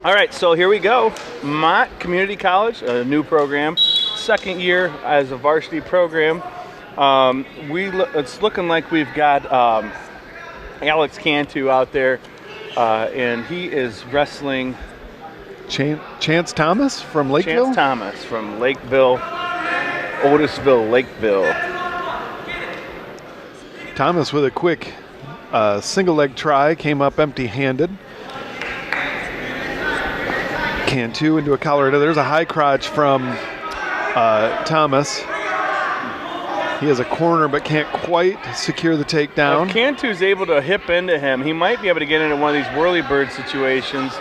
All right, so here we go. Mott Community College, a new program, second year as a varsity program. It's looking like we've got Alex Cantu out there, and he is wrestling Chance Thomas from Lakeville? Chance Thomas from Lakeville, Otisville, Lakeville. Thomas with a quick single leg try, came up empty-handed. Cantu into a collar. There's a high crotch from Thomas. He has a corner but can't quite secure the takedown. If Cantu's able to hip into him, he might be able to get into one of these whirly-bird situations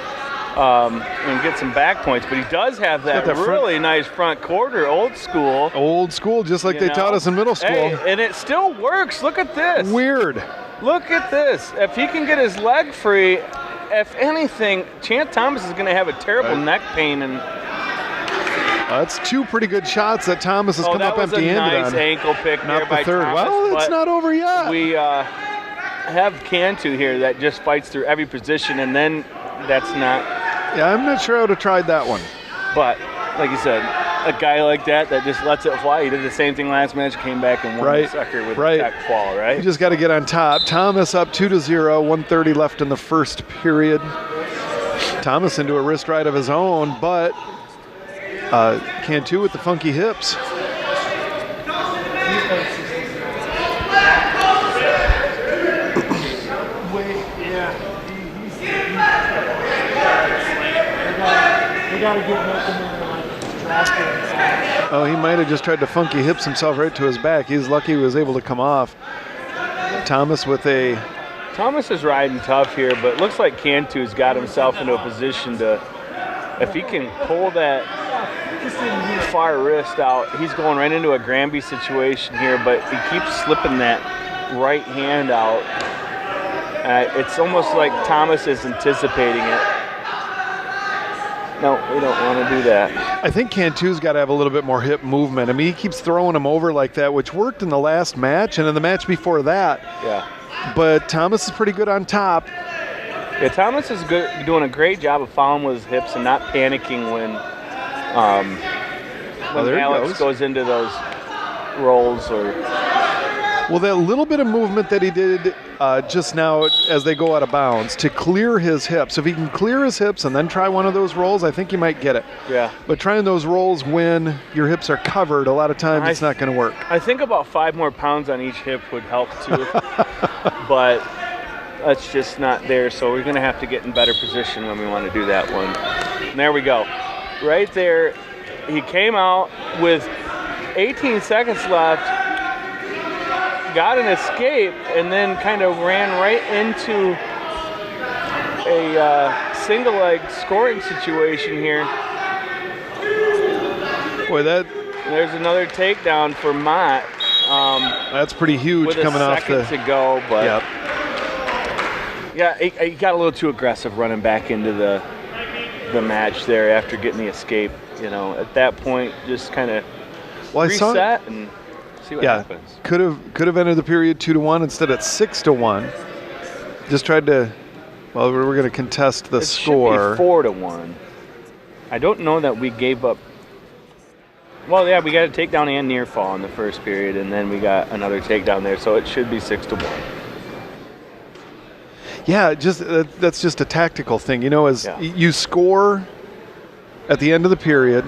and get some back points. But he does have that really nice front quarter, old school. Old school, just like they taught us in middle school. Hey, and it still works. Look at this. Weird. Look at this. If he can get his leg free, if anything, Chance Thomas is going to have a terrible neck pain. And that's two pretty good shots that Thomas has come up empty-handed on. That was a nice ankle pick there by third. Thomas. Well, it's not over yet. We have Cantu here that just fights through every position, and then that's not. Yeah, I'm not sure I would have tried that one. But, like you said, a guy like that just lets it fly. He did the same thing last match, came back and won the sucker with a back fall, right? You just got to get on top. Thomas up 2-0, 1:30 left in the first period. Thomas into a wrist right of his own, but Cantu with the funky hips. Oh, he might have just tried to funky hips himself right to his back. He's lucky he was able to come off. Thomas is riding tough here, but it looks like Cantu's got himself into a position to, if he can pull that far wrist out, he's going right into a Granby situation here, but he keeps slipping that right hand out. It's almost like Thomas is anticipating it. No, we don't want to do that. I think Cantu's got to have a little bit more hip movement. I mean, he keeps throwing him over like that, which worked in the last match and in the match before that. Yeah. But Thomas is pretty good on top. Yeah, Thomas is doing a great job of following with his hips and not panicking when Alex goes into those rolls or. Well, that little bit of movement that he did just now as they go out of bounds to clear his hips. If he can clear his hips and then try one of those rolls, I think he might get it. Yeah. But trying those rolls when your hips are covered, a lot of times it's not going to work. I think about 5 more pounds on each hip would help too. But that's just not there, so we're going to have to get in better position when we want to do that one. And there we go. Right there, he came out with 18 seconds left. Got an escape and then kind of ran right into a single leg scoring situation here. Boy, there's another takedown for Mott. That's pretty huge coming off the. With a second to go, but yeah, he got a little too aggressive running back into the match there after getting the escape. You know, at that point, just kind of reset and. See what happens. Could have entered the period 2-1 instead at 6-1. Just tried to. Well, we're going to contest the score. Should be 4-1. I don't know that we gave up. Well, yeah, we got a takedown and near fall in the first period, and then we got another takedown there, so it should be 6-1. Yeah, that's just a tactical thing, you know. You score at the end of the period.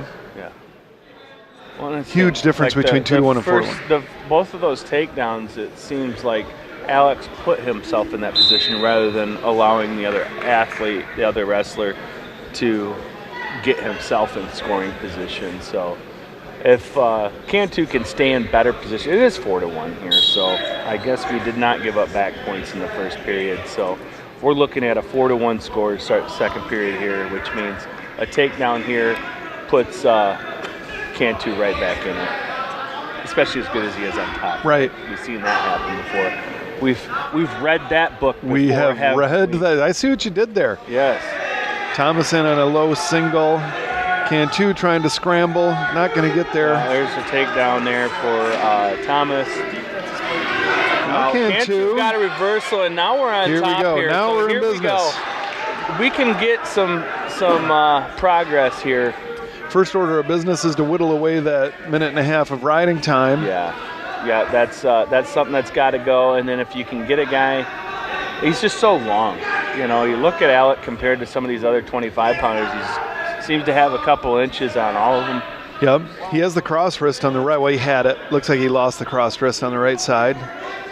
Well, huge difference between 2-1 and 4-1. Both of those takedowns, it seems like Alex put himself in that position rather than allowing the other athlete, the other wrestler, to get himself in scoring position. So if Cantu can stay in better position, it is 4-1 here. So I guess we did not give up back points in the first period. So we're looking at a 4-1 score to start the second period here, which means a takedown here puts Cantu right back in it, especially as good as he is on top. Right. We've seen that happen before. We've read that book before. We have read that. I see what you did there. Yes. Thomas in on a low single. Cantu trying to scramble. Not going to get there. There's a takedown there for Thomas. Now Cantu got a reversal, and now we're on top here. Here we go. Now we're in business. we can get some progress here. First order of business is to whittle away that minute and a half of riding time. Yeah, that's something that's got to go. And then if you can get a guy, he's just so long. You know, you look at Alec compared to some of these other 25-pounders. He seems to have a couple inches on all of them. Yep, he has the cross wrist on the right. Well, he had it. Looks like he lost the cross wrist on the right side.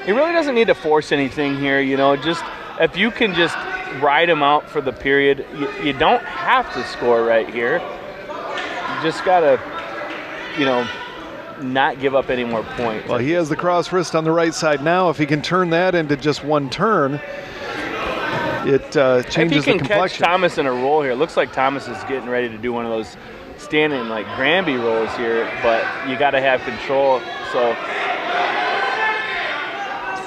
He really doesn't need to force anything here. You know, just if you can just ride him out for the period, you don't have to score right here. You just got to, you know, not give up any more points. Well, he has the cross wrist on the right side now. If he can turn that into just one turn, it changes the complexion. If he can catch Thomas in a roll here, it looks like Thomas is getting ready to do one of those standing like Granby rolls here, but you got to have control. So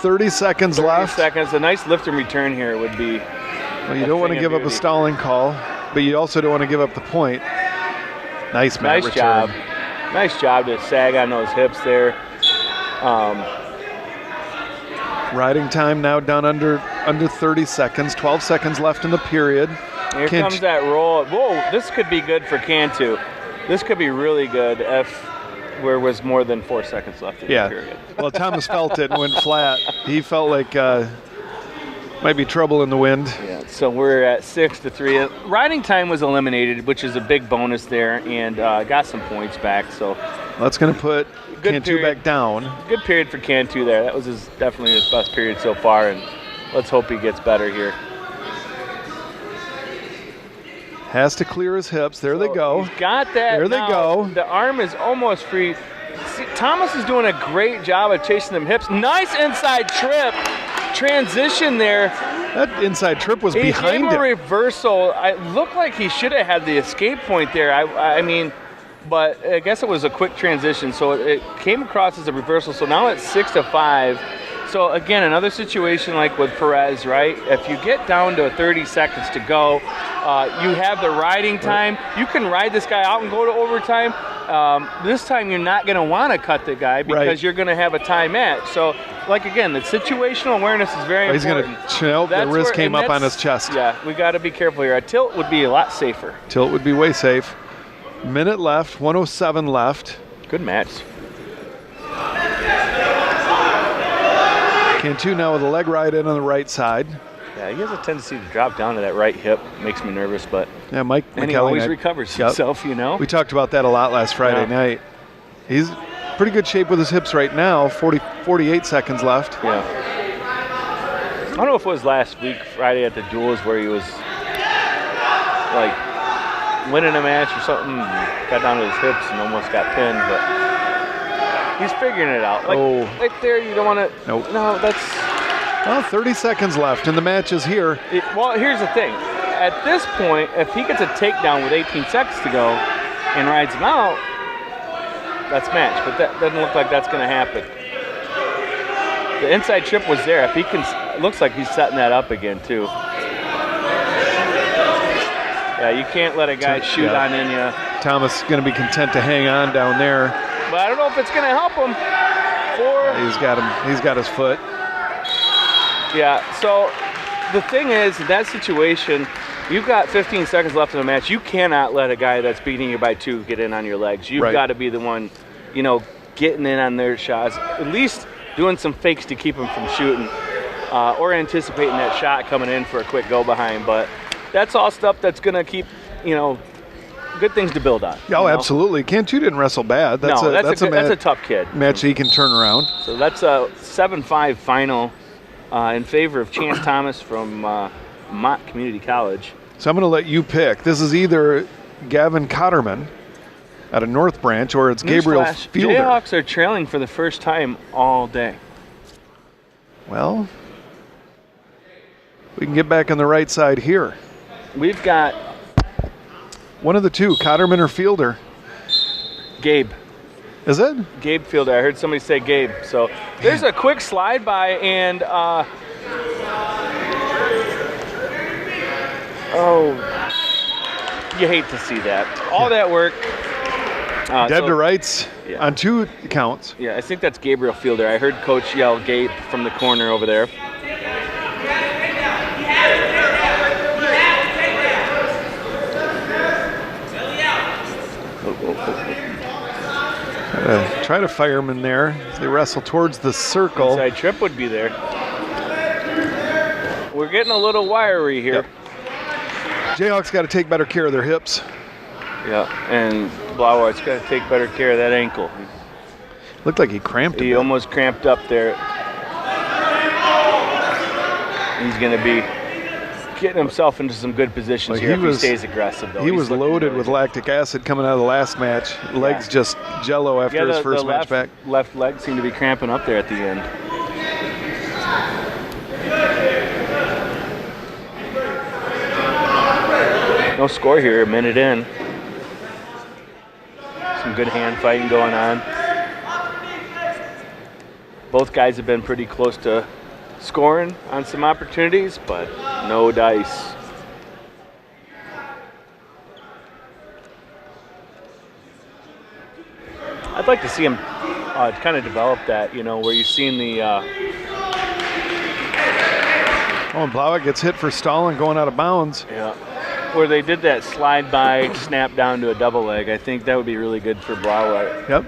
30 seconds 30 left. seconds. A nice lift and return here would be. Well, you don't want to give up a stalling call, but you also don't want to give up the point. Nice return. Job. Nice job to sag on those hips there. Riding time now down under 30 seconds. 12 seconds left in the period. Here comes that roll. Whoa, this could be good for Cantu. This could be really good if there was more than 4 seconds left in the period. Well, Thomas felt it and went flat. He felt like might be trouble in the wind. Yeah, so we're at 6-3. Riding time was eliminated, which is a big bonus there, and got some points back. So that's going to put Cantu back down. Good period for Cantu there. That was definitely his best period so far, and let's hope he gets better here. Has to clear his hips. There they go. He's got that. There they go. The arm is almost free. See, Thomas is doing a great job of chasing them hips. Nice inside trip. Transition there. That inside trip was behind him. He gave a reversal. It looked like he should have had the escape point there. I mean, but I guess it was a quick transition. So it came across as a reversal. So now it's 6-5. So again, another situation like with Perez, right? If you get down to 30 seconds to go, you have the riding time. You can ride this guy out and go to overtime. This time you're not going to want to cut the guy because you're going to have a tie match. So, like again, the situational awareness is very important. He's going to chill. The wrist came up on his chest. Yeah, we got to be careful here. A tilt would be a lot safer. Tilt would be way safe. Minute left, 1:07 left. Good match. Cantu now with a leg ride in on the right side. Yeah, he has a tendency to drop down to that right hip. Makes me nervous, but yeah, Mike and he always recovers himself, you know. We talked about that a lot last Friday night. He's pretty good shape with his hips right now. 48 seconds left. Yeah. I don't know if it was last week, Friday at the Duels, where he was like winning a match or something, got down to his hips and almost got pinned, but he's figuring it out. Like right there, you don't want to. Nope. No, that's. Well, 30 seconds left, and the match is here. Well, here's the thing. At this point, if he gets a takedown with 18 seconds to go and rides him out, that's match. But that doesn't look like that's going to happen. The inside trip was there. If he can, it looks like he's setting that up again too. Yeah, you can't let a guy shoot on in you. Thomas going to be content to hang on down there. But I don't know if it's going to help him. He's got him. He's got his foot. Yeah, so the thing is, in that situation, you've got 15 seconds left in the match. You cannot let a guy that's beating you by 2 get in on your legs. You've got to be the one, you know, getting in on their shots, at least doing some fakes to keep them from shooting or anticipating that shot coming in for a quick go behind. But that's all stuff that's going to keep, you know, good things to build on. Oh, absolutely. Cantu didn't wrestle bad. That's a tough kid. Match he can turn around. So that's a 7-5 final in favor of Chance Thomas from Mott Community College. So I'm going to let you pick. This is either Gavin Cotterman out of North Branch or it's Gabriel Fielder. Jayhawks are trailing for the first time all day. Well, we can get back on the right side here. We've got one of the two, Cotterman or Fielder. Gabe. Is it? Gabe Fielder. I heard somebody say Gabe. So there's a quick slide by and you hate to see that. All that work. Dead to rights on 2 counts. Yeah, I think that's Gabriel Fielder. I heard Coach yell Gabe from the corner over there. Try to fire him in there as they wrestle towards the circle. Inside trip would be there. We're getting a little wiry here. Yep. Jayhawks got to take better care of their hips. Yeah, and Blauart's got to take better care of that ankle. Looked like he cramped. He almost cramped up there. He's going to be getting himself into some good positions here if he stays aggressive, though. He was loaded with lactic acid coming out of the last match. Legs just jello after his first match back. Left leg seemed to be cramping up there at the end. No score here, a minute in. Some good hand fighting going on. Both guys have been pretty close to scoring on some opportunities, but no dice. I'd like to see him kind of develop that, where you've seen the... Oh, and Blauart gets hit for stalling, going out of bounds. Yeah. Where they did that slide by, snap down to a double leg. I think that would be really good for Blauart. Yep.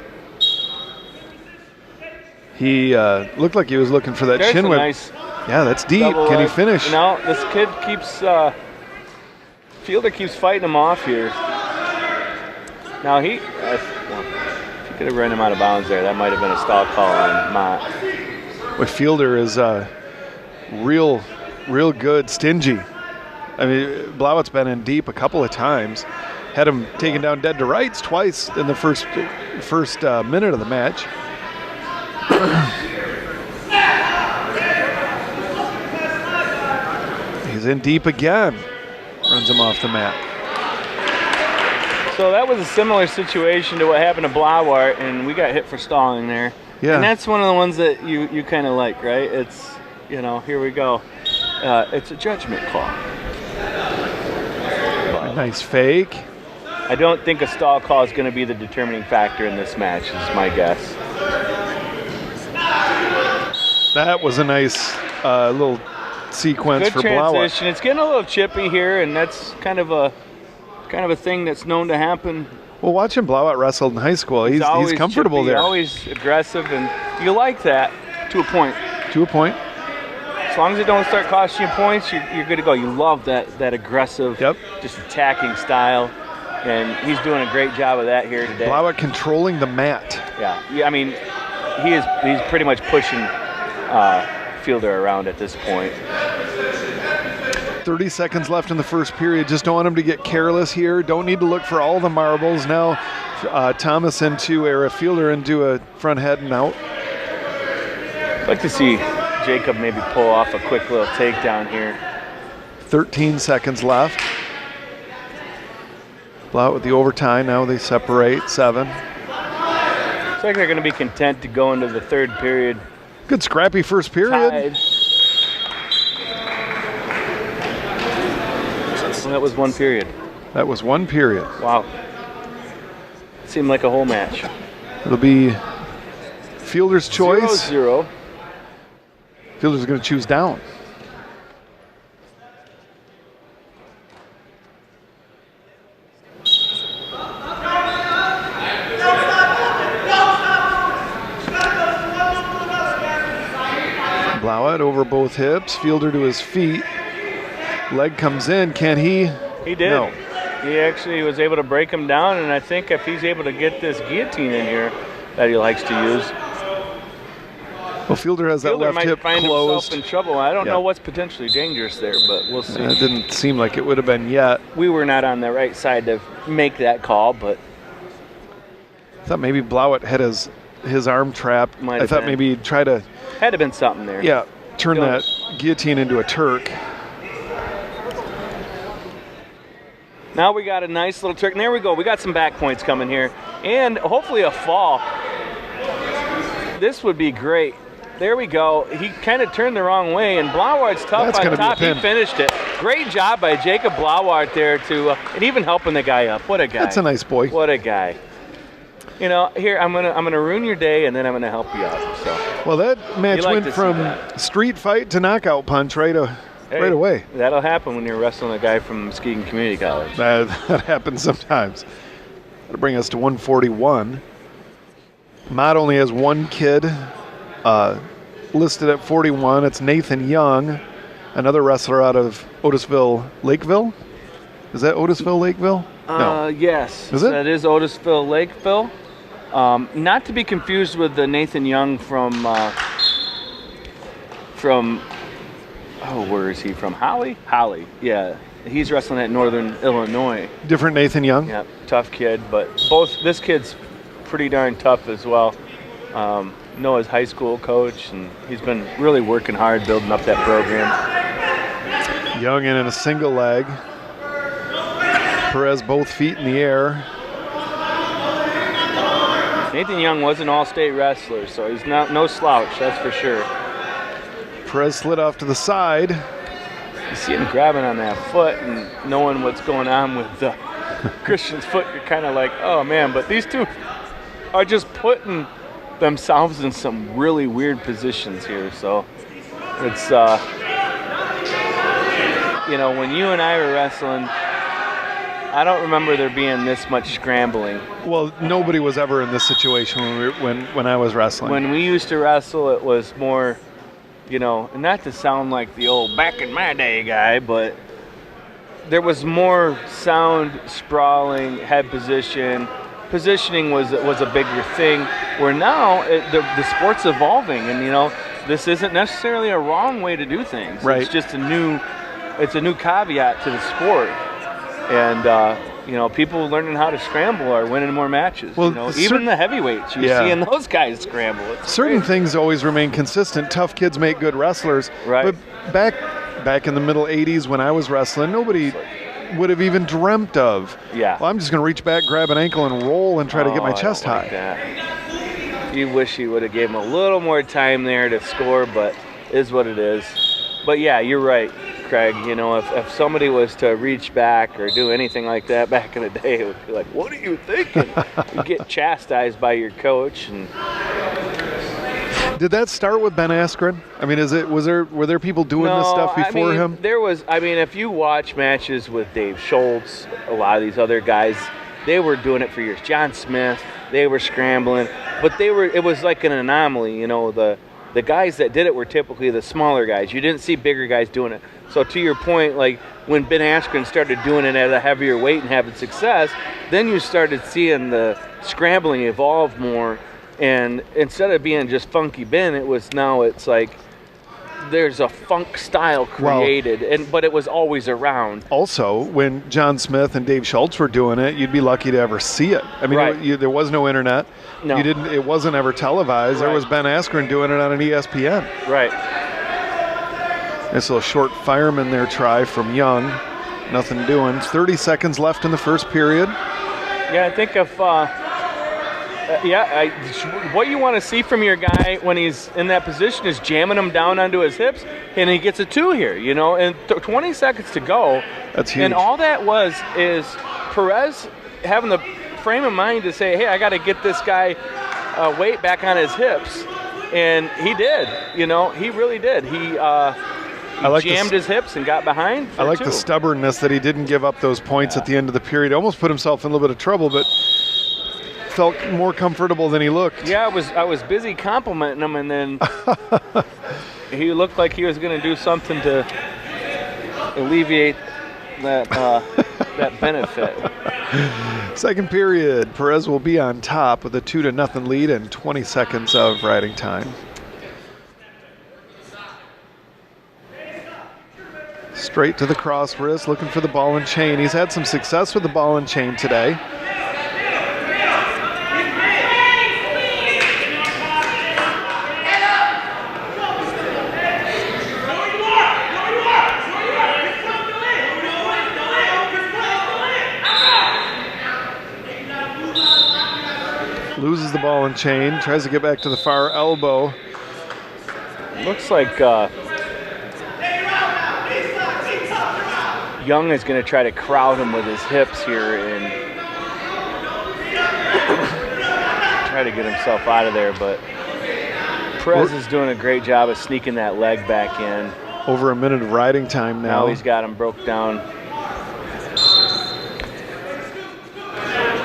He looked like he was looking for that chin whip. Nice yeah, that's deep. Can he finish? This kid keeps, Fielder keeps fighting him off here. Now if he could have run him out of bounds there, that might have been a stall call on Mott. But Fielder is real good, stingy. I mean, Blauart's been in deep a couple of times. Had him taken down dead to rights twice in the first minute of the match. He's in deep again. Runs him off the mat. So that was a similar situation to what happened to Blauart, and we got hit for stalling there. Yeah. And that's one of the ones that you kind of like, right? It's, here we go. It's a judgment call. Nice fake. I don't think a stall call is going to be the determining factor in this match, is my guess. That was a nice little sequence Good for transition. Blauart. It's getting a little chippy here, and that's kind of a thing that's known to happen. Well, watching Blauart wrestle in high school, he's comfortable chippy, there. Always aggressive, and you like that to a point. To a point. As long as it don't start costing you points, you're good to go. You love that aggressive, just attacking style, and he's doing a great job of that here today. Blauart controlling the mat. Yeah. I mean, he's pretty much pushing Fielder around at this point. 30 seconds left in the first period. Just don't want him to get careless here. Don't need to look for all the marbles. Now Thomas Fielder into a front head and out. I'd like to see Jacob maybe pull off a quick little takedown here. 13 seconds left. Blauart with the overtime. Now they separate 7. Looks like they're going to be content to go into the third period. Good scrappy first period. Tied. Well, that was one period. That was one period. Wow. Seemed like a whole match. It'll be Fielder's choice. 0-0. Fielder's going to choose down. Blauart over both hips. Fielder to his feet. Leg comes in. Can he? He did. No. He actually was able to break him down, and I think if he's able to get this guillotine in here that he likes to use. Well, Fielder has that left might hip find closed. himself in trouble. I don't know what's potentially dangerous there, but we'll see. It didn't seem like it would have been yet. We were not on the right side to make that call, but I thought maybe Blauart had his arm trapped. I thought maybe he'd try to. Had to have been something there. Yeah, turn that guillotine into a Turk. Now we got a nice little Turk. And there we go. We got some back points coming here. And hopefully a fall. This would be great. There we go. He kind of turned the wrong way, and Blauart's tough on top. He finished it. Great job by Jacob Blauart there and even helping the guy up. What a guy. That's a nice boy. What a guy. Here I'm gonna ruin your day, and then I'm gonna help you out. So. Well, that match went from street fight to knockout punch right away. That'll happen when you're wrestling a guy from Muskegon Community College. That happens sometimes. That'll bring us to 141. Mott only has one kid listed at 41. It's Nathan Young, another wrestler out of Otisville, Lakeville. Is that Otisville, Lakeville? No. Yes. Is it? That is Otisville, Lakeville. Not to be confused with the Nathan Young from where is he from? Holly? Holly, yeah. He's wrestling at Northern Illinois. Different Nathan Young? Yeah, tough kid, but this kid's pretty darn tough as well. Noah's high school coach, and he's been really working hard building up that program. Young in a single leg. Perez both feet in the air. Nathan Young was an all-state wrestler, so he's no slouch, that's for sure. Perez slid off to the side. You see him grabbing on that foot and knowing what's going on with Christian's foot, you're kind of like, oh man, but these two are just putting themselves in some really weird positions here. So it's, when you and I were wrestling, I don't remember there being this much scrambling. Well, nobody was ever in this situation when I was wrestling. When we used to wrestle, it was more, and not to sound like the old back in my day guy, but there was more sound, sprawling, head position. Positioning was a bigger thing, where now the sport's evolving, and this isn't necessarily a wrong way to do things. Right. It's just a new caveat to the sport, and people learning how to scramble are winning more matches. Well, even the heavyweights, you're seeing those guys scramble. It's certain great. things always remain consistent. Tough kids make good wrestlers. Right. But back in the middle 80s when I was wrestling, nobody would have even dreamt of. Yeah. Well, I'm just going to reach back, grab an ankle, and roll and try to get my chest I don't high. like that. You wish you would have gave him a little more time there to score, but it is what it is. But yeah, you're right, Craig. If somebody was to reach back or do anything like that back in the day, it would be like, what are you thinking? You get chastised by your coach. And did that start with Ben Askren? I mean, were there people doing this stuff before him? There was. If you watch matches with Dave Schultz, a lot of these other guys, they were doing it for years. John Smith, they were scrambling, but it was like an anomaly. The guys that did it were typically the smaller guys. You didn't see bigger guys doing it. So to your point, like when Ben Askren started doing it at a heavier weight and having success, then you started seeing the scrambling evolve more. And instead of being just Funky Ben, it's like there's a funk style created, but it was always around. Also, when John Smith and Dave Schultz were doing it, you'd be lucky to ever see it. I mean, right. There was no internet. No. It wasn't ever televised. Right. There was Ben Askren doing it on an ESPN. Right. Nice little short fireman there try from Young. Nothing doing. 30 seconds left in the first period. Yeah, I think if what you want to see from your guy when he's in that position is jamming him down onto his hips, and he gets a 2 here, and 20 seconds to go. That's huge. And all that is Perez having the frame of mind to say, hey, I got to get this guy weight back on his hips. And he did, he really did. He jammed his hips and got behind for I like 2. the stubbornness that he didn't give up those points at the end of the period. Almost put himself in a little bit of trouble, but felt more comfortable than he looked. Yeah, I was busy complimenting him, and then he looked like he was going to do something to alleviate that that benefit. Second period, Perez will be on top with a 2-0 lead and 20 seconds of riding time. Straight to the cross wrist, looking for the ball and chain. He's had some success with the ball and chain today. Loses the ball and chain, tries to get back to the far elbow. Looks like Young is going to try to crowd him with his hips here and try to get himself out of there, but Perez is doing a great job of sneaking that leg back in. Over a minute of riding time now. Now he's got him broke down.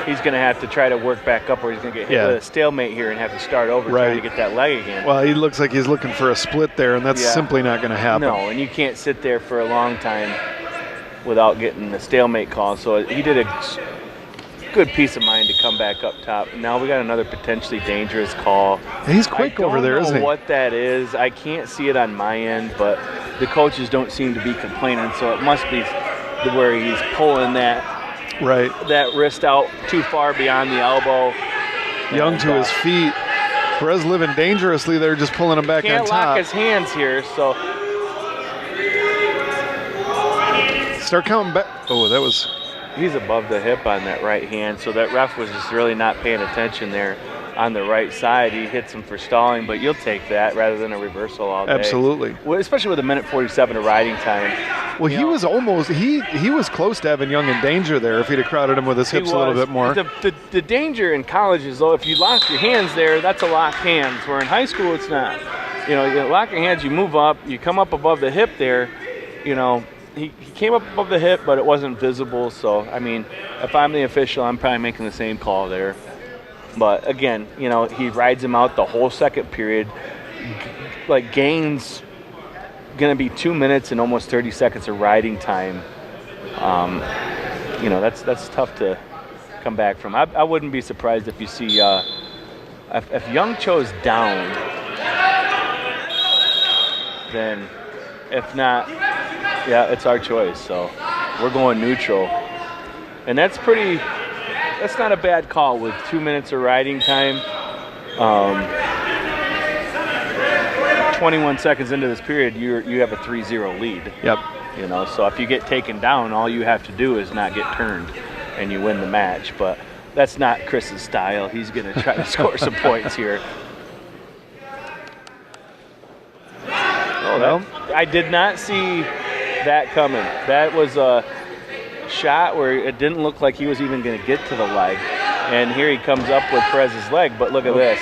he's going to have to try to work back up, or he's going to get hit with a stalemate here and have to start over trying to get that leg again. Well, he looks like he's looking for a split there, and that's simply not going to happen. No, and you can't sit there for a long time without getting the stalemate call. So he did a good piece of mind to come back up top. Now we got another potentially dangerous call. He's quick over there, isn't he? I don't know what that is. I can't see it on my end, but the coaches don't seem to be complaining, so it must be where he's pulling that wrist out too far beyond the elbow. Young to his feet. Perez living dangerously there, just pulling him back on top. Can't lock his hands here, so. Start counting back. Oh, that was. He's above the hip on that right hand, so that ref was just really not paying attention there on the right side. He hits him for stalling, but you'll take that rather than a reversal all day. Absolutely. Well, especially with a minute 47 of riding time. Well, he was almost, he was close to having Young in danger there if he'd have crowded him with his hips a little bit more. The danger in college is, though, if you lock your hands there, that's a locked hands, where in high school it's not. You lock your hands, you move up, you come up above the hip there, he came up above the hip, but it wasn't visible. So, I mean, if I'm the official, I'm probably making the same call there. But, again, he rides him out the whole second period. Like, gains going to be 2 minutes and almost 30 seconds of riding time. That's tough to come back from. I wouldn't be surprised if you see if Young chose down, then if not, it's our choice. So we're going neutral. And that's not a bad call with 2 minutes of riding time. 21 seconds into this period, you have a 3-0 lead. Yep. So if you get taken down, all you have to do is not get turned, and you win the match. But that's not Chris's style. He's going to try to score some points here. I did not see that coming. That was a shot where it didn't look like he was even going to get to the leg. And here he comes up with Perez's leg, but look at this.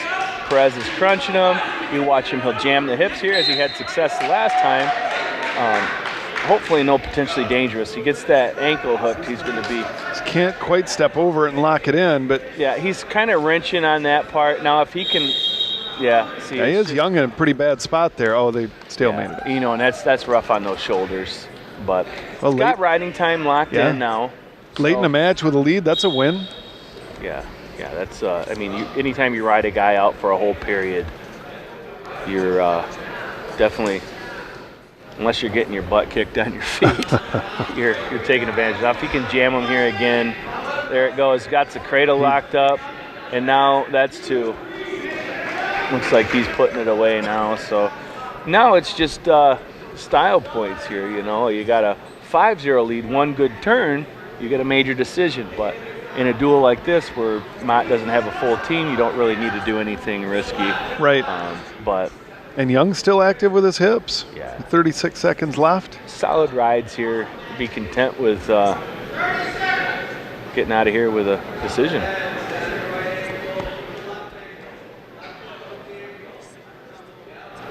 Perez is crunching him. You watch him, he'll jam the hips here as he had success the last time. Hopefully no potentially dangerous. He gets that ankle hooked, he's going to be. He can't quite step over it and lock it in, but. Yeah, he's kind of wrenching on that part. Now if he can, see. He is Young in a pretty bad spot there. Oh, they stalemated it. And that's rough on those shoulders. But he's got riding time locked in now. Late in the match with a lead, that's a win. Yeah, that's, anytime you ride a guy out for a whole period, you're definitely, unless you're getting your butt kicked on your feet, you're taking advantage of it. If he can jam him here again, there it goes. Got the cradle locked up, and now that's 2. Looks like he's putting it away now. So now it's just style points here. You got a 5-0 lead, one good turn, you get a major decision. But in a duel like this where Mott doesn't have a full team, you don't really need to do anything risky. Right. And Young's still active with his hips. Yeah. 36 seconds left. Solid rides here. Be content with getting out of here with a decision.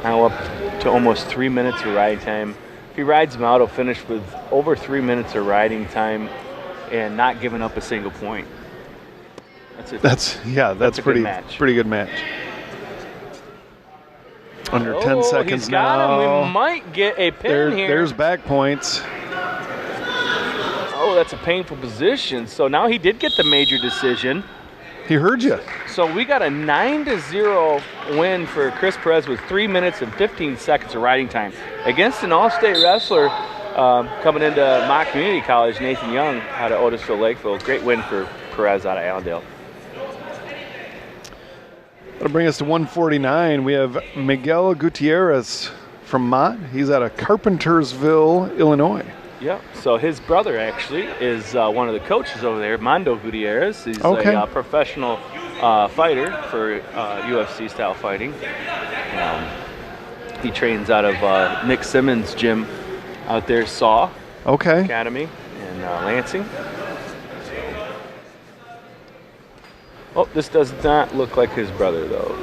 Now up to almost 3 minutes of riding time. If he rides him out, he'll finish with over 3 minutes of riding time and not giving up a single point. That's pretty good match. Under 10 seconds he's got now. him. We might get a pin here. There's back points. Oh, that's a painful position. So now he did get the major decision. He heard you. So we got a 9-0 win for Chris Perez with 3 minutes and 15 seconds of riding time against an all-state wrestler coming into Mott Community College, Nathan Young out of Otisville Lakeville. Great win for Perez out of Allendale. That'll bring us to 149. We have Miguel Gutierrez from Mott. He's out of Carpentersville, Illinois. Yeah, so his brother actually is one of the coaches over there, Mondo Gutierrez. He's a professional fighter for UFC style fighting. He trains out of Nick Simmons' gym out there, SAW Academy in Lansing. Oh, this does not look like his brother though.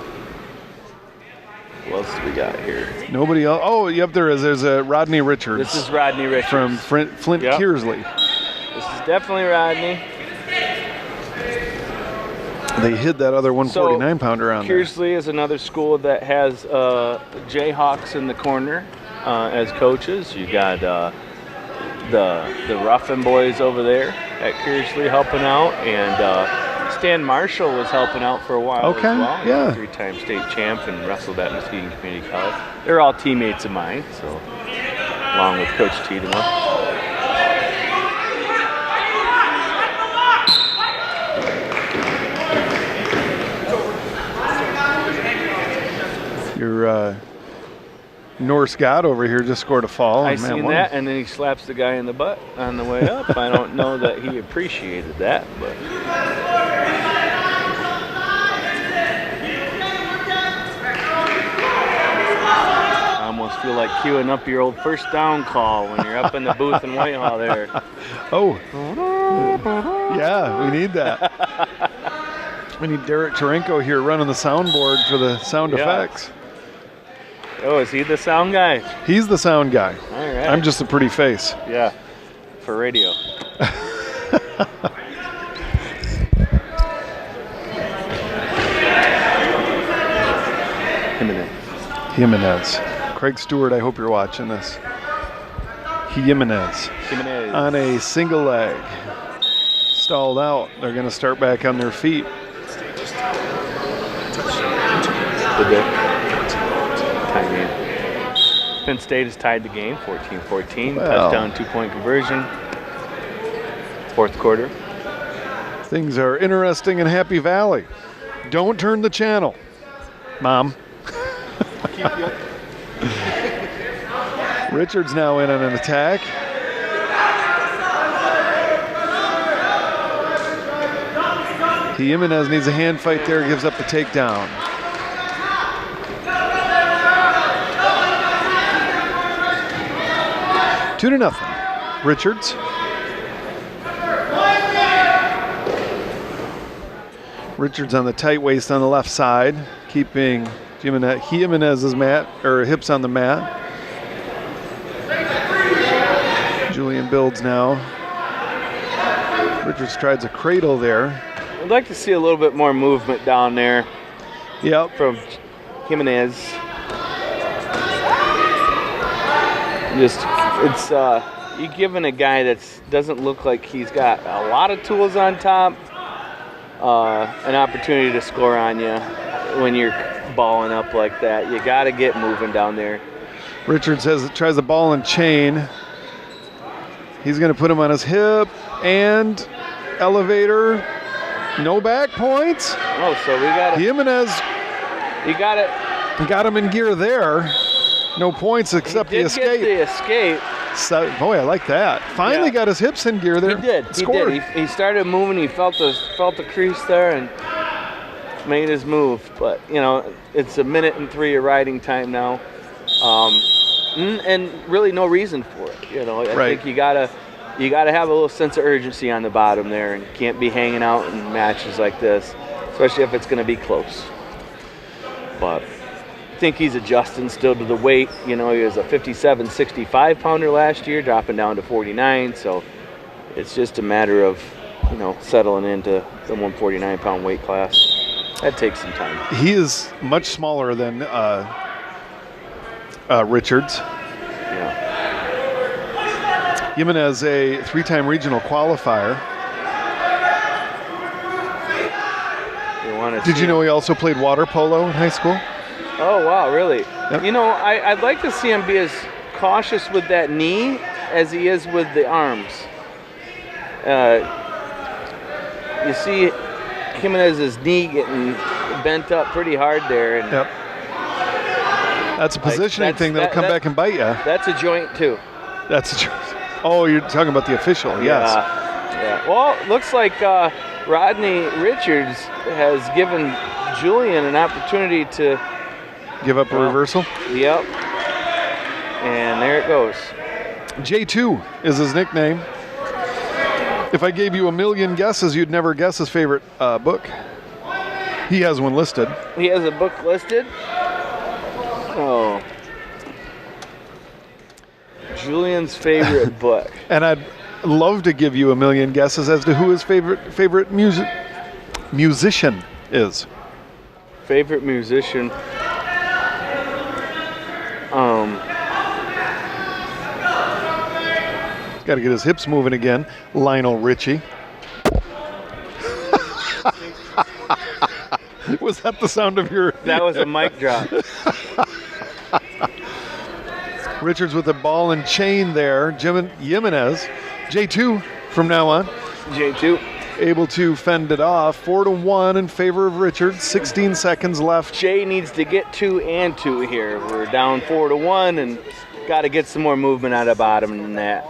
What else do we got here? Nobody else. Oh, yep, there is. There's a Rodney Richards. This is Rodney Richards. From Flint Kearsley. This is definitely Rodney. They hid that other 149-pounder on there. Kearsley is another school that has Jayhawks in the corner as coaches. You got the Ruffin boys over there at Kearsley helping out, and Stan Marshall was helping out for a while as well. Yeah. 3-time state champ and wrestled at Muskegon Community College. They're all teammates of mine, so along with Coach Tiedemann. Your Norse God over here just scored a foul. I seen that, and then he slaps the guy in the butt on the way up. I don't know that he appreciated that, but I almost feel like queuing up your old first down call when you're up in the booth in Whitehall there. Oh, yeah, we need that. We need Derek Tarenko here running the soundboard for the sound effects. Oh, is he the sound guy? He's the sound guy. All right. I'm just a pretty face. Yeah, for radio. Jimenez. Craig Stewart, I hope you're watching this. Jimenez. On a single leg. Stalled out. They're going to start back on their feet. Penn State has tied the game, 14-14. Touchdown, 2-point conversion. Fourth quarter. Things are interesting in Happy Valley. Don't turn the channel, Mom. Richards now in on an attack. Jimenez needs a hand fight there, gives up the takedown. Two to nothing. Richards. Richards on the tight waist on the left side, keeping Jimenez's hips on the mat. Julian builds now. Richards tries a cradle there. I'd like to see a little bit more movement down there. Yep. From Jimenez. You're giving a guy that doesn't look like he's got a lot of tools on top an opportunity to score on you when you're balling up like that. You got to get moving down there. Richards tries the ball and chain. He's going to put him on his hip and elevator. No back points. Oh, so we got Jimenez. You got it. Got him in gear there. No points except the escape. Get the escape. So, boy, I like that. Finally got his hips in gear there. He did. Scored. He did. He started moving. He felt the crease there and made his move. But it's a minute and 3 of riding time now, and really no reason for it. I think you gotta have a little sense of urgency on the bottom there, and can't be hanging out in matches like this, especially if it's going to be close. But I think he's adjusting still to the weight. He was a 57, 65-pounder last year, dropping down to 49. So it's just a matter of, settling into the 149-pound weight class. That takes some time. He is much smaller than Richards. Yeah. Jimenez, a 3-time regional qualifier. Did you know he also played water polo in high school? Oh, wow, really? Yep. I'd like to see him be as cautious with that knee as he is with the arms. You see Jimenez's knee getting bent up pretty hard there. And yep. That's a positioning thing that'll come back and bite you. That's a joint, too. That's a joint. Oh, you're talking about the official, yes. Yeah. Well, looks like Rodney Richards has given Julian an opportunity to give up a reversal. Yep. And there it goes. J2 is his nickname. If I gave you a million guesses, you'd never guess his favorite book. He has one listed. He has a book listed? Oh. Julian's favorite book. And I'd love to give you a million guesses as to who his favorite musician is. Favorite musician? Got to get his hips moving again. Lionel Richie. Was that the sound of your... That was a mic drop. Richards with the ball and chain there. Jimenez, J2 from now on. J2. Able to fend it off. 4-1 in favor of Richards. 16 seconds left. Jay needs to get 2 and 2 here. We're down 4-1 and got to get some more movement out of bottom than that.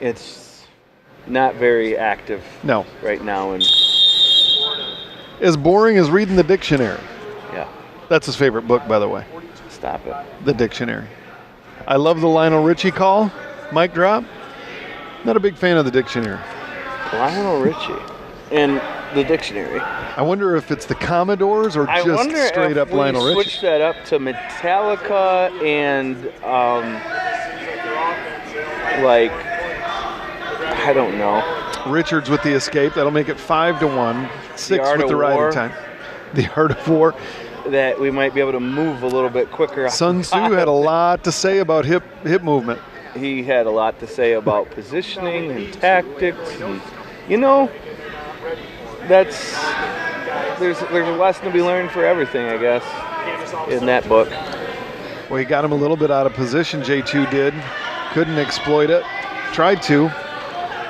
It's not very active right now. And as boring as reading the dictionary. Yeah. That's his favorite book, by the way. Stop it. The dictionary. I love the Lionel Richie call. Mic drop. Not a big fan of the dictionary. Lionel Richie and the dictionary. I wonder if it's the Commodores or just straight up Lionel Richie. Switch that up to Metallica and I don't know. Richards with the escape. That'll make it 5-1. 6 with the riding time. The Art of War. That we might be able to move a little bit quicker. Sun Tzu had a lot to say about hip movement. He had a lot to say about positioning and tactics, and there's a lesson to be learned for everything, I guess, in that book. Well, he got him a little bit out of position. J2 did, couldn't exploit it. Tried to.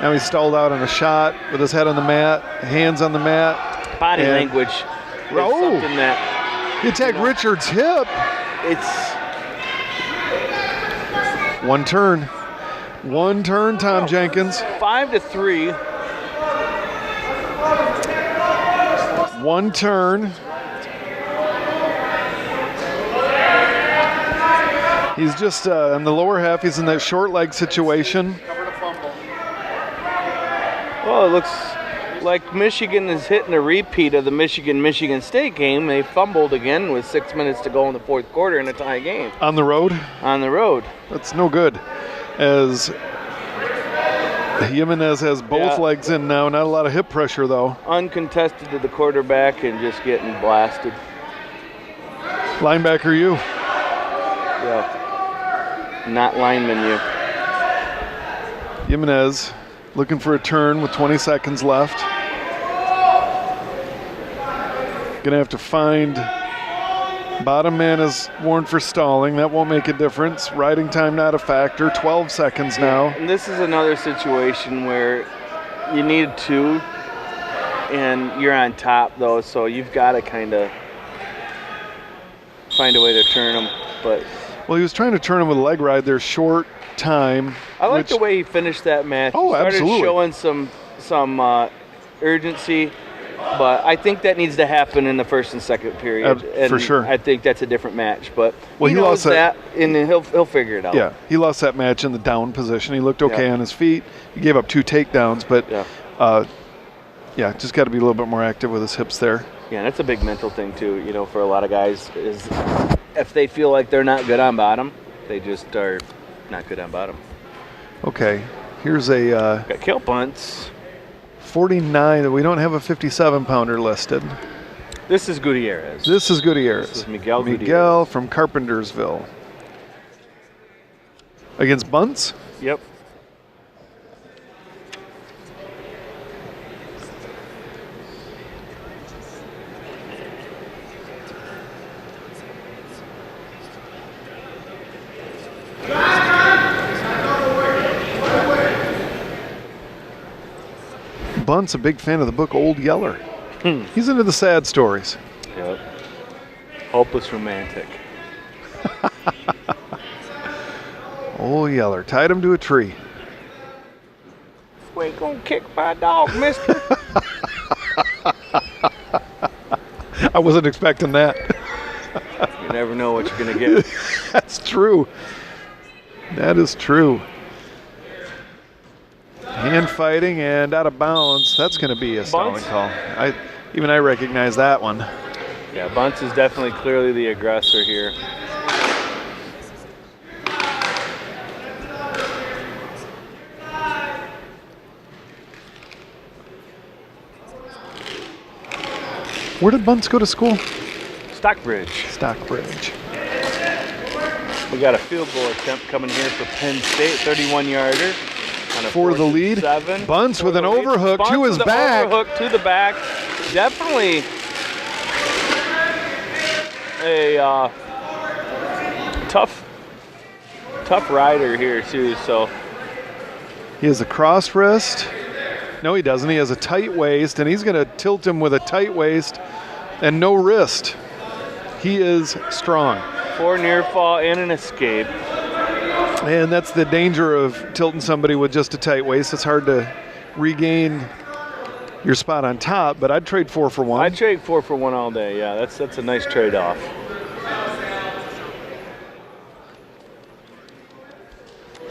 Now he's stalled out on a shot with his head on the mat, hands on the mat. Body language. Is something that he attacked Richards' hip. It's. One turn, Tom Jenkins. 5-3. One turn. He's just in the lower half. He's in that short leg situation. Well, it looks like Michigan is hitting a repeat of the Michigan State game. They fumbled again with 6 minutes to go in the fourth quarter in a tie game. On the road? On the road. That's no good. As Jimenez has both legs in now. Not a lot of hip pressure, though. Uncontested to the quarterback and just getting blasted. Linebacker you. Yeah. Not lineman you. Jimenez looking for a turn with 20 seconds left. Gonna have to find bottom man is warned for stalling. That won't make a difference. Riding time not a factor. 12 seconds now. And this is another situation where you need 2 and you're on top though, so you've got to kind of find a way to turn them. But well, he was trying to turn him with a leg ride. They're short time. I like the way he finished that match. Oh, he started absolutely. Showing some urgency, but I think that needs to happen in the first and second period. And for sure. I think that's a different match, but well, he knows that, and he'll figure it out. Yeah, he lost that match in the down position. He looked okay on his feet. He gave up 2 takedowns, but just got to be a little bit more active with his hips there. Yeah, and that's a big mental thing too. For a lot of guys, is if they feel like they're not good on bottom, they just are not good on bottom. Okay, here's a got kill punts. 49. We don't have a 57-pounder listed. This is Gutierrez. This is Miguel Gutierrez. Miguel from Carpentersville. Against Bunts? Yep. Bunt's a big fan of the book Old Yeller. He's into the sad stories. Yep. Hopeless romantic. Old Yeller tied him to a tree. We ain't gonna kick my dog, mister. I wasn't expecting that. You never know what you're gonna get. That's true. That is true. Hand fighting and out of bounds. That's going to be a stalling call. I recognize that one. Yeah, Bunts is definitely clearly the aggressor here. Where did Bunce go to school? Stockbridge. Stockbridge. We got a field goal attempt coming here for Penn State, 31-yarder. For the lead. 7. Bunce with an overhook Bunce to his with back. Overhook to the back. Definitely a tough rider here too. So he has a cross wrist. No, he doesn't. He has a tight waist, and he's going to tilt him with a tight waist and no wrist. He is strong. 4 near fall and an escape. And that's the danger of tilting somebody with just a tight waist. It's hard to regain your spot on top, but I'd trade 4 for 1. I'd trade 4 for 1 all day. Yeah, that's a nice trade-off.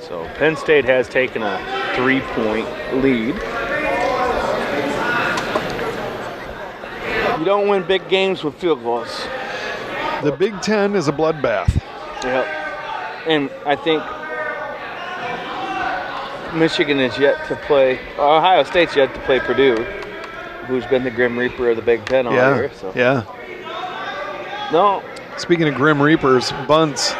So Penn State has taken a 3-point lead. You don't win big games with field goals. The Big Ten is a bloodbath. Yep. And I think Michigan is yet to play, Ohio State's yet to play Purdue, who's been the Grim Reaper of the Big Ten all year. So. Yeah. No. Speaking of Grim Reapers, Bunce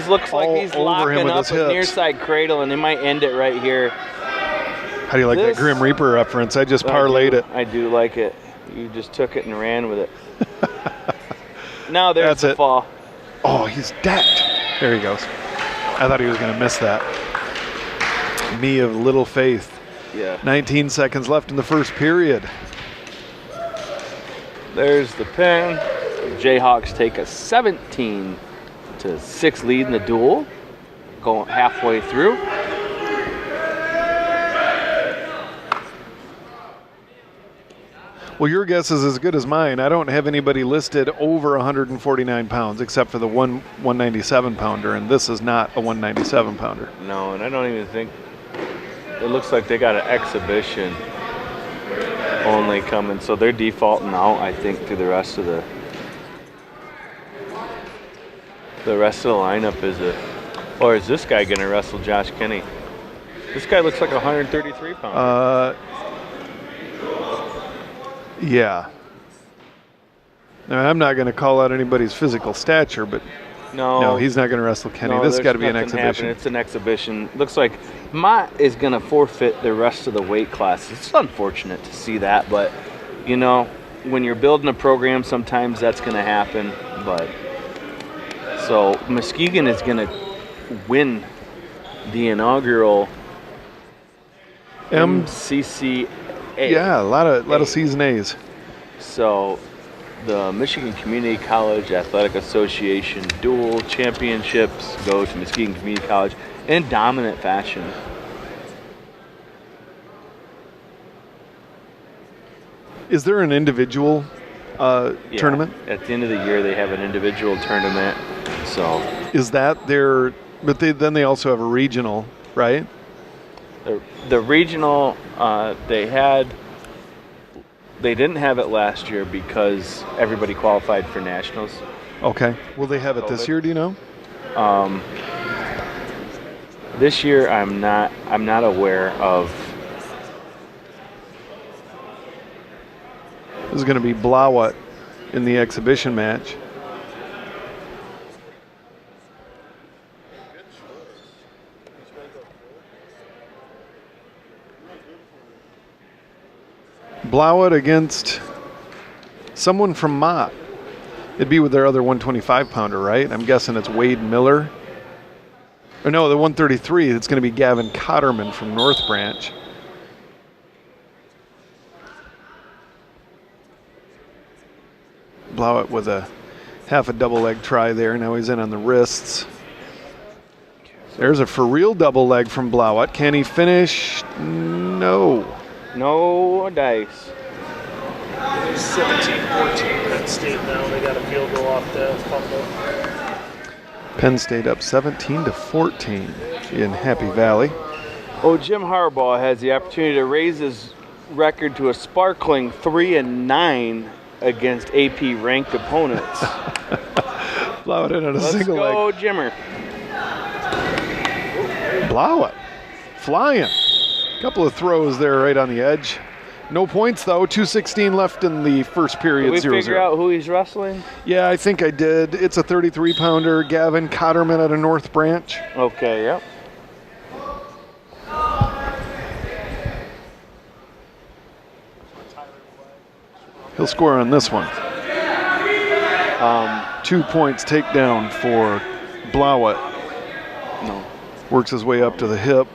looks like he's locking up a near side cradle, and they might end it right here. How do you like that Grim Reaper reference? I just parlayed it. I do like it. You just took it and ran with it. Now there's the fall. Oh, he's decked. There he goes. I thought he was going to miss that. Me of little faith. Yeah. 19 seconds left in the first period. There's the pin. Jayhawks take a 17-6 lead in the duel, going halfway through. Well, your guess is as good as mine. I don't have anybody listed over 149 pounds except for the 197 pounder, and this is not a 197 pounder. No, and I don't even think it looks like they got an exhibition only coming, so they're defaulting out, I think, through the rest of the lineup. Or is this guy going to wrestle Josh Kinney? This guy looks like a 133 pounder. Yeah. Now, I'm not going to call out anybody's physical stature, but no, he's not going to wrestle Kenny. No, this has got to be an exhibition. Happening. It's an exhibition. Looks like Mott is going to forfeit the rest of the weight classes. It's unfortunate to see that, but, you know, when you're building a program, sometimes that's going to happen. But so Muskegon is going to win the inaugural MCCAA. Yeah, a lot of season A's. So the Michigan Community College Athletic Association dual championships go to Muskegon Community College in dominant fashion. Is there an individual tournament? At the end of the year, they have an individual tournament. So is that their? But then they also have a regional, right? The regional they didn't have it last year because everybody qualified for nationals. Okay. Will they have it this year? Do you know? This year, I'm not aware of. This is going to be Blauwut in the exhibition match. Blauwut against someone from Mott. It'd be with their other 125 pounder, right? I'm guessing it's Wade Miller. Or no, the 133. It's going to be Gavin Cotterman from North Branch. Blauwut with a half a double leg try there. Now he's in on the wrists. There's a for real double leg from Blauwut. Can he finish? No. No dice. It's 17-14 Penn State now. They got a field goal off the fumble. Penn State up 17-14 in Happy Valley. Oh, Jim Harbaugh has the opportunity to raise his record to a sparkling 3-9 against AP ranked opponents. Blauwut in on a single leg. Let's go, Jimmer. Blauwut flying. Couple of throws there right on the edge. No points, though. 2:16 left in the first period. Did we 0-0. figure out who he's wrestling? Yeah, I think I did. It's a 33-pounder, Gavin Cotterman out of North Branch. Okay, yep. He'll score on this one. 2 points takedown for Blauett. No. Works his way up to the hip.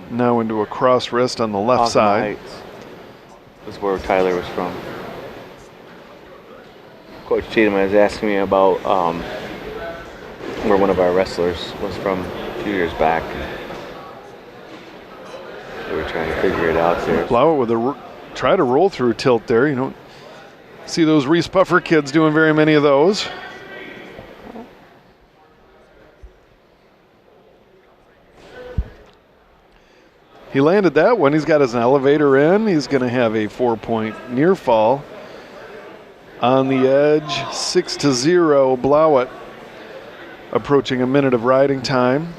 Now into a cross wrist on the left side. That's where Tyler was from. Coach Cheatham was asking me about where one of our wrestlers was from a few years back. We were trying to figure it out there. Blauett with a try to roll through tilt there. You don't see those Reese Puffer kids doing very many of those. He landed that one. He's got his elevator in. He's going to have a 4-point near fall. On the edge, 6-0, Blauett approaching a minute of riding time.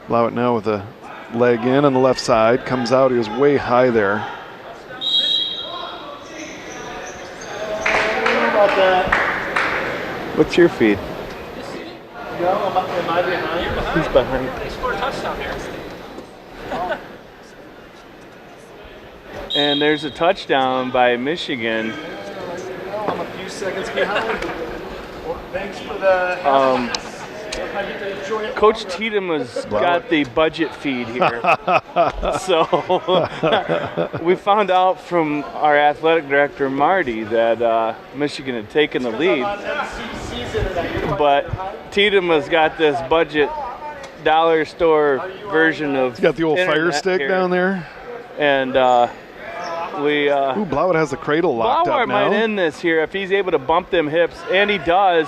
Blauett now with a leg in on the left side. Comes out, he was way high there. How about that? What's your feed? No, am I behind? He's behind. He scored a touchdown here. And there's a touchdown by Michigan. I'm a few seconds behind. Well, thanks for the. I get to enjoy it. Coach Cheatham has got the budget feed here. So we found out from our athletic director, Marty, that Michigan had taken the lead. But Cheatham has got this budget dollar store version of He's got the old fire stick here. down there. And we Ooh, Blauett has the cradle locked Blauett up now. might end this here if he's able to bump them hips, and he does.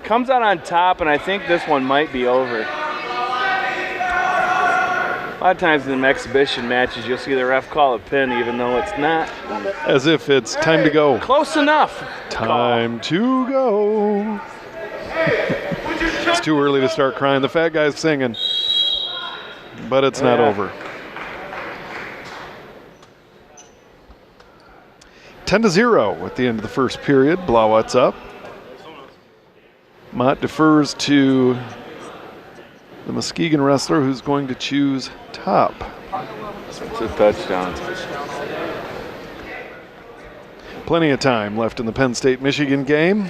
Comes out on top, and I think this one might be over. A lot of times in them exhibition matches, you'll see the ref call a pin, even though it's not. As if it's time to go. Close enough. Time to go. It's too early to start crying. The fat guy's singing, but it's not over. 10-0 at the end of the first period. Blauett's up. Mott defers to the Muskegon wrestler who's going to choose top. It's a touchdown. Plenty of time left in the Penn State-Michigan game.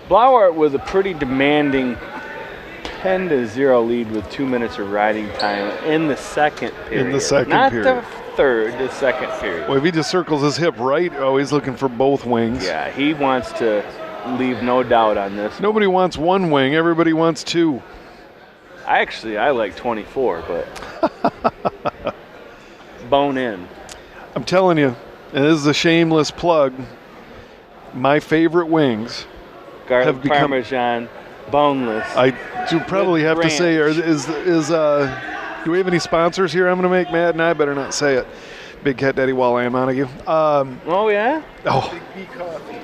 Blauett with a pretty demanding 10-0 lead with 2 minutes of riding time in the second period. In the second Not period. the third, the second period. Well, if he just circles his hip right, oh, he's looking for both wings. Yeah, he wants to leave no doubt on this. Nobody wants one wing, everybody wants two. I like 24, but bone in. I'm telling you, and this is a shameless plug, my favorite wings Garlic have become- Parmesan, boneless. I do probably With have to say, ranch. do we have any sponsors here? I'm going to make mad, and I better not say it. Big Cat Daddy Walleye Montague. Oh, yeah? Oh,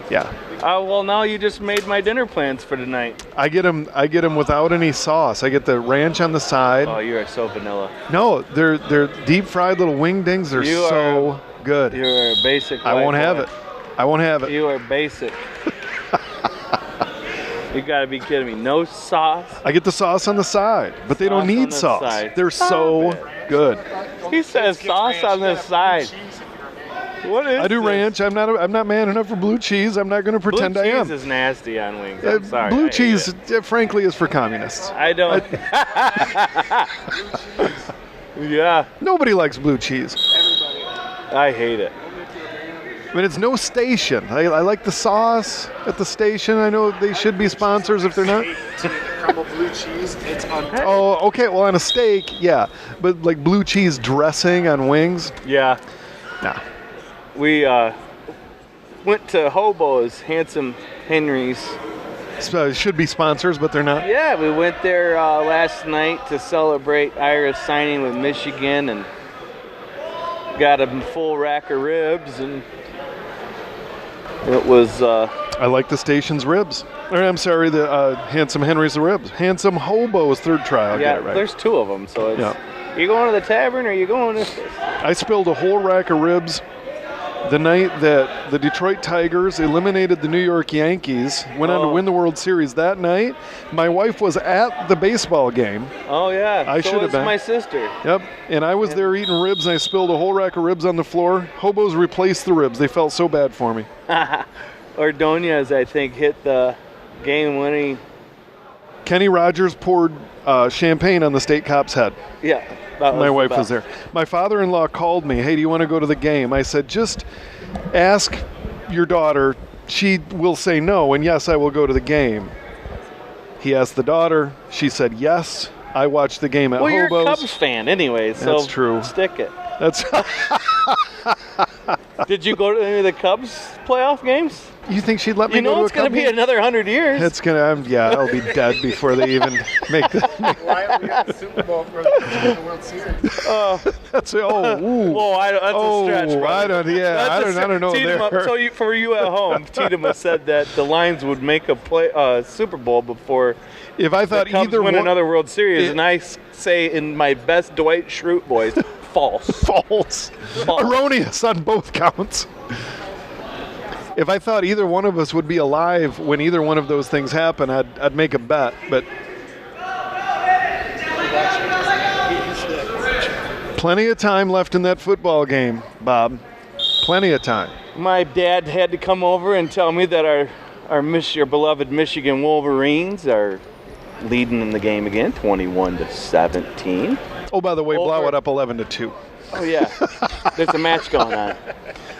yeah. Well, now you just made my dinner plans for tonight. I get them without any sauce. I get the ranch on the side. Oh, you are so vanilla. No, they're deep fried little wing dings. They're You so good. You are a basic. I won't white have boy. it. I won't have it. You are basic. You gotta be kidding me. No sauce. I get the sauce on the side, but they don't Sauce on need the sauce. side. They're Stop so it. good. He says sauce on the side. What is I do this? ranch. I'm not man enough for blue cheese. I'm not going to Blue pretend I am. cheese is nasty on wings. I'm sorry. I Blue hate cheese, it. frankly, is for communists. I don't. Yeah, Nobody likes blue cheese. I hate it. I mean, it's no station. I like the sauce at the station. I know they should be sponsors if they're not. Crumble blue cheese, it's unreal. Oh, okay. Well, on a steak, yeah. But like blue cheese dressing on wings, Yeah, nah. we went to Hobo's, Handsome Henry's, Should be sponsors, but they're not. Yeah, we went there last night to celebrate Ira's signing with Michigan and got a full rack of ribs, and it was... I like the station's ribs. Or, I'm sorry, the Handsome Henry's the ribs. Handsome Hobo's third try. I'll get it right. There's two of them, so it's... You going to the tavern or you going this way? I spilled a whole rack of ribs the night that the Detroit Tigers eliminated the New York Yankees, went on to win the World Series. That night, my wife was at the baseball game. Oh, yeah. I should have been. my sister. Yep. And I was there eating ribs, and I spilled a whole rack of ribs on the floor. Hobos replaced the ribs. They felt so bad for me. Ordonez, I think, hit the game-winning. Kenny Rogers poured champagne on the state cop's head. Yeah. My wife was there. My father-in-law called me, hey, do you want to go to the game? I said, just ask your daughter. She will say no, and yes, I will go to the game. He asked the daughter. She said yes. I watched the game at Hobo's. Well, you're a Cubs fan anyway, so that's true. Stick it. That's. Did you go to any of the Cubs playoff games? You think she'd let me go to a Cubs? You know it's going to be another 100 years. It's going to, yeah, I'll be dead before they even make the... Why we got the Super Bowl for the World Series? That's, ooh. Whoa, that's a stretch, bro. I don't know Tiedemann, there. So for you at home, Tiedemann said that the Lions would make a Super Bowl before if I thought the Cubs either win one, another World Series, and I say in my best Dwight Schrute voice, false. False. Erroneous on both counts. If I thought either one of us would be alive when either one of those things happen, I'd make a bet. But plenty of time left in that football game, Bob. Plenty of time. My dad had to come over and tell me that our beloved Michigan Wolverines are leading in the game again, 21-17. Oh, by the way, Blauett up 11-2. Oh yeah, there's a match going on.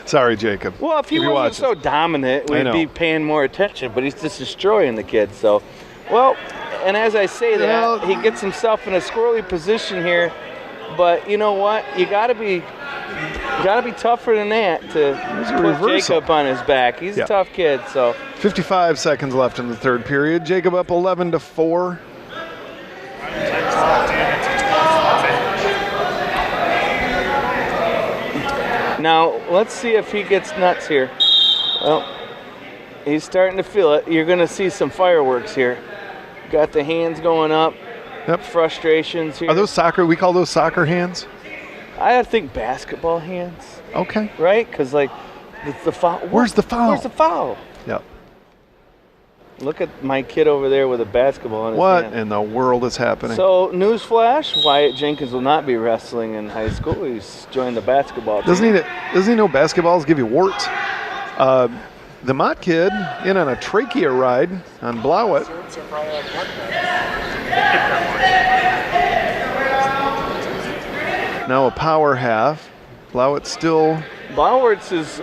Sorry, Jacob. Well, if he wasn't so dominant, we'd be paying more attention. But he's just destroying the kid. So, well, and as I say that, he gets himself in a squirrely position here. But you know what? You gotta be tougher than that to put Jacob on his back. He's a tough kid. So 55 seconds left in the third period. Jacob up 11-4. Now, let's see if he gets nuts here. Well, he's starting to feel it. You're going to see some fireworks here. Got the hands going up. Yep. Frustrations here. Are those soccer? We call those soccer hands? I think basketball hands. Okay. Right? Because, like, the foul. Where's the foul? Where's the foul? Yep. Look at my kid over there with a basketball in his hand. What in the world is happening? So, newsflash, Wyatt Jenkins will not be wrestling in high school. He's joined the basketball team. Doesn't he know basketballs give you warts? The Mott kid in on a trachea ride on Blauett. Now a power half. Blauett still... Blauett's is...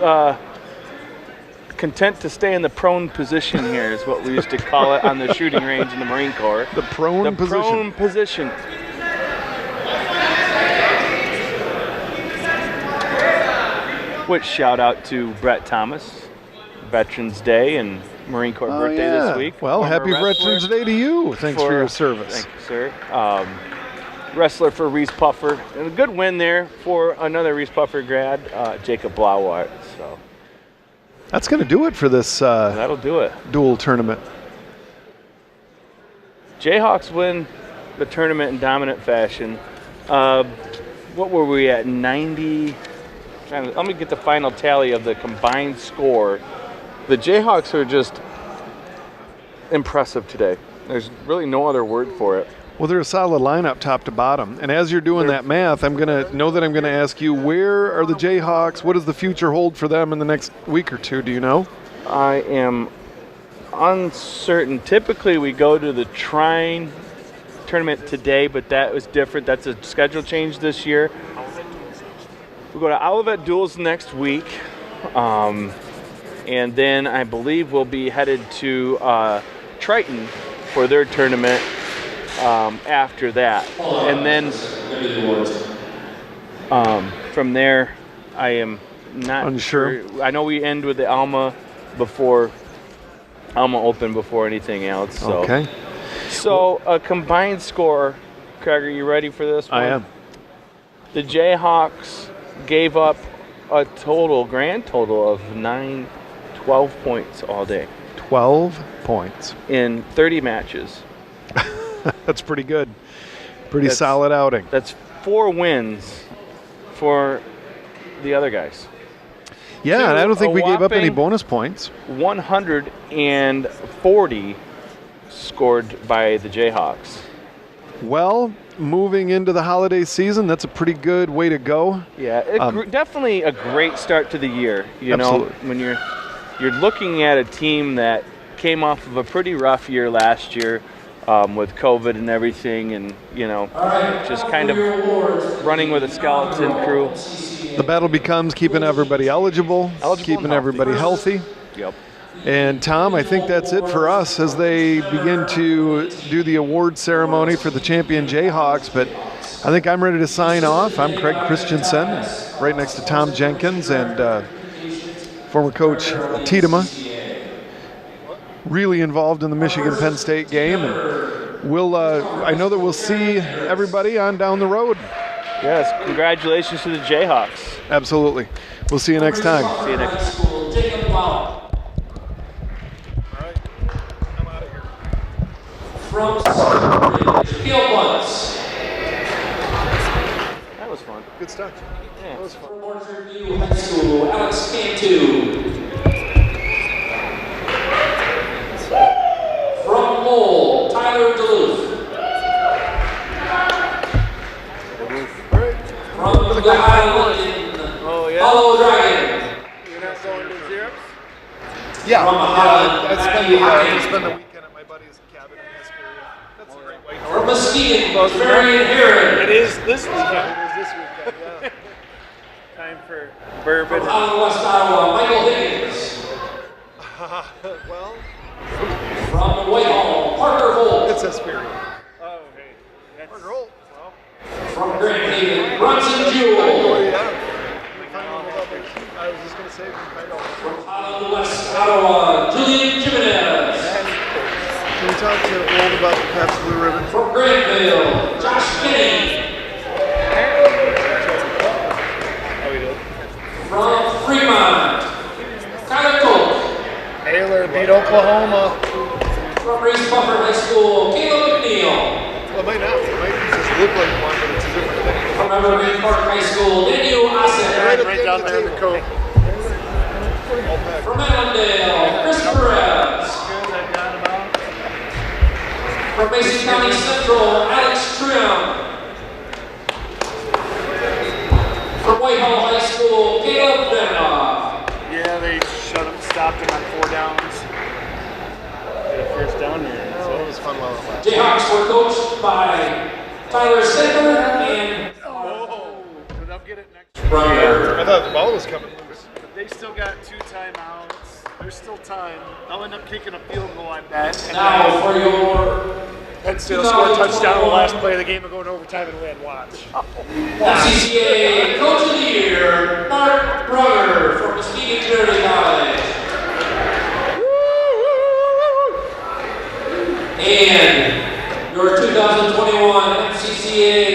content to stay in the prone position here is what we used to call it on the shooting range in the Marine Corps. The prone position. The prone position. Which shout out to Brett Thomas, Veterans Day and Marine Corps birthday this week. Well, happy Veterans Day to you. Thanks for your service. Thank you, sir. Wrestler for Reese Puffer. And a good win there for another Reese Puffer grad, Jacob Blauett. So. That's going to do it for this that'll do it. Duel tournament. Jayhawks win the tournament in dominant fashion. What were we at? 90. Let me get the final tally of the combined score. The Jayhawks are just impressive today. There's really no other word for it. Well, they're a solid lineup top to bottom. And as you're doing that math, I'm going to ask you, where are the Jayhawks? What does the future hold for them in the next week or two? Do you know? I am uncertain. Typically, we go to the Trine tournament today, but that was different. That's a schedule change this year. We go to Olivet Duels next week. And then I believe we'll be headed to Triton for their tournament after that. And then from there, I am not unsure. I know we end with the Alma before I'm open before anything else. So. Okay. So a combined score, Craig, are you ready for this one? I am. The Jayhawks gave up a grand total of 12 points all day 12 points. in 30 matches. That's pretty good. Pretty solid outing. That's 4 wins for the other guys. Yeah, and I don't think a we gave up any whopping bonus points. 140 scored by the Jayhawks. Well, moving into the holiday season, that's a pretty good way to go. Yeah, definitely a great start to the year. You Absolutely. know, when you're looking at a team that came off of a pretty rough year last year with COVID and everything, and just kind of running with a skeleton crew. The battle becomes keeping everybody eligible keeping and everybody healthy. Yep. And Tom, I think that's it for us as they begin to do the award ceremony for the champion Jayhawks. But I think I'm ready to sign off. I'm Craig Christensen, right next to Tom Jenkins and former coach Tiedema. Really involved in the Michigan-Penn State game. And I know that we'll see everybody on down the road. Yes, congratulations to the Jayhawks. Absolutely. We'll see you next time. See you next time. From field bunts. That was fun. Good stuff. Yeah. That was fun. From Orchard View High School, Alex Cantu. From Lowell, Tyler Duluth. From the Highland, Hollow Dragon. You're not going to zeros? Yeah, From Holland, I spent the weekend at my buddy's cabin in Hesperia. That's a great way. From Muskegon, Marion Heron. It is this weekend. It is this weekend, yeah. Time for bourbon. From Holland, West Iowa, Michael Higgins. Well, From Whitehall, Parker Holt. it's Hesperia. Oh, hey. That's, Parker Holt. From Grand Haven, Bronson Oh, Jewell. yeah. I was just going to say, we find out. From Holland, West Ottawa, Julian Jimenez. Can we talk to Old about the Pabst Blue Ribbon? From Granville, Josh Kinney. how we do? From Fremont, Tyler Colt. Baylor beat Oklahoma. From Reese Buffer High School, Caleb McNeil. Well, it might not. It might just look like one, but it's a different thing. From Evergreen Park High School, Daniel Ossett. Right down there in the coat. From Allendale, Chris Perez. From Mason County Central, Alex Trim. From Whitehall High School, Caleb Benoff. Yeah, they stopped him on 4 downs. Get a first down here. Oh, it was fun while it lasted. Jayhawks were coached by Tyler Sandberg and So they'll get it next. Runner. I thought the ball was coming loose. They still got 2 timeouts. There's still time. They'll end up kicking a field goal, I bet. And Now for your Penn State will score a touchdown on the last play of the game and go into overtime and win. Watch. MCCAA Coach of the Year, Mark Brugger from Muskegon Community College. And your 2021 MCCAA